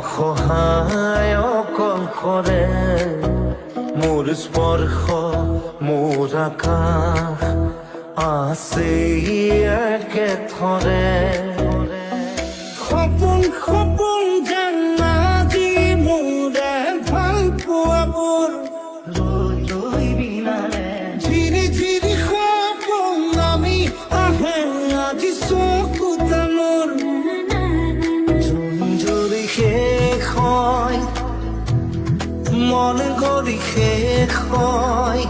অসহায় অকলশৰে মোৰ স্পৰ্শ মোৰ আকাশ আছে একেথৰে সপোন সপোন যেন আজি মোৰে ভাল পোৱাবোৰ ৰৈ বিনালে ঝিৰি ঝিৰি সপোন নামি আহে আজি চকুতে মোৰ যদি শেষ হয় মন গৰি শেষ হয়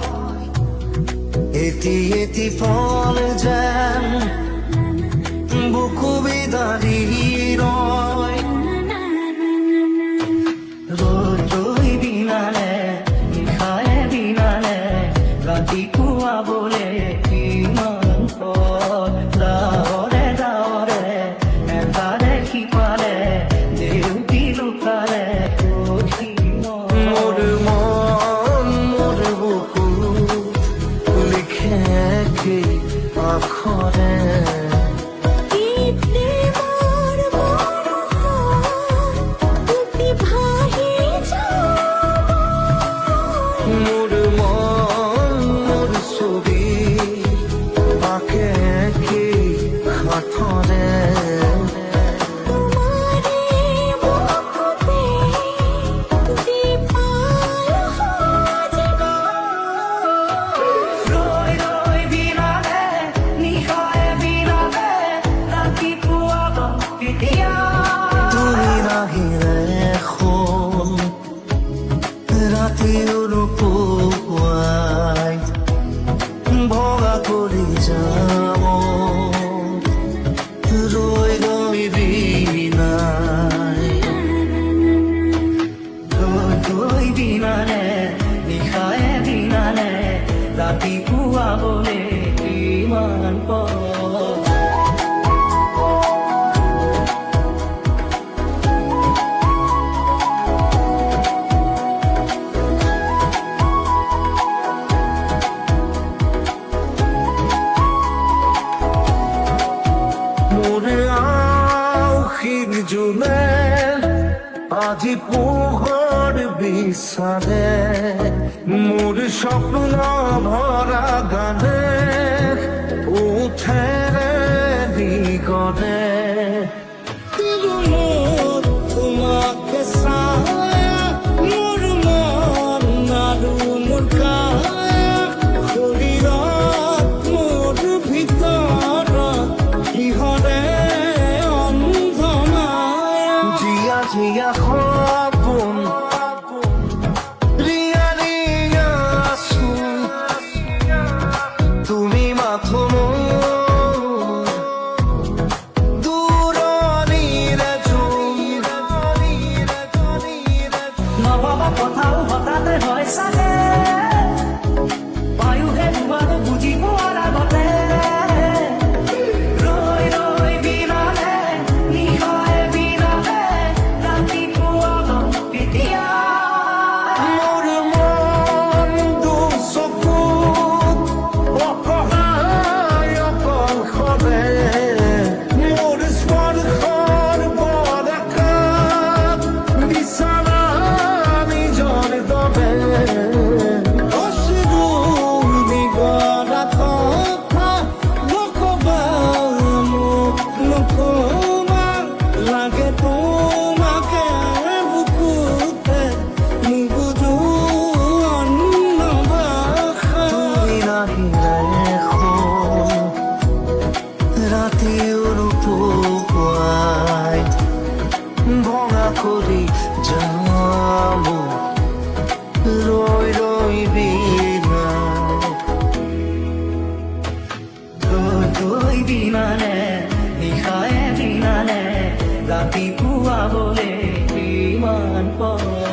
এটি এটি ফল যেন বুকু বিদাৰি ৰয় ৰৈ বিনালে নিশায়ে বিনালে ৰাতিপুৱা বোলে কিমান পথ ডাৱৰে ডাৱৰে এটা দেখি পালে দেউতি লুকালে মোৰ মন মোৰ বুকু লিখে কি আখৰে মোৰ মন মোৰ ছবি আঁকে কি হাতৰে তুমি নাহিলে শুন ৰাতিৰ পুৱাই ভগা কৰি যাম ৰৈ ৰৈ বিনাই ৰৈ বিনালে নিশায়ে বিনালে ৰাতিপুৱা বোলে কিমান পথ জোনে আজি পোহৰ বিচাৰে মোৰ স্বপ্ন ভৰা গানে উঠেৰে দিগৰে তোমাকে চায় মোৰ মন আৰু মোৰ কায়া শৰীৰত মোৰ ভিতৰত কিহৰে জিয়া জিয়া সপোন ৰিয়া ৰিয়া আছোন তুমি মাথো দূৰণিৰে নভবা কথাও হঠাতে হয় চাগে বায়ুহে তোমাক বুজি পোৱাৰ আগতে ৰাতিৰ পুৱাই ভঙা কৰি যাম ৰৈ ৰৈ বিনালে নিশায়ে বিনালে ৰাতিপুৱা বোলে কিমান পথ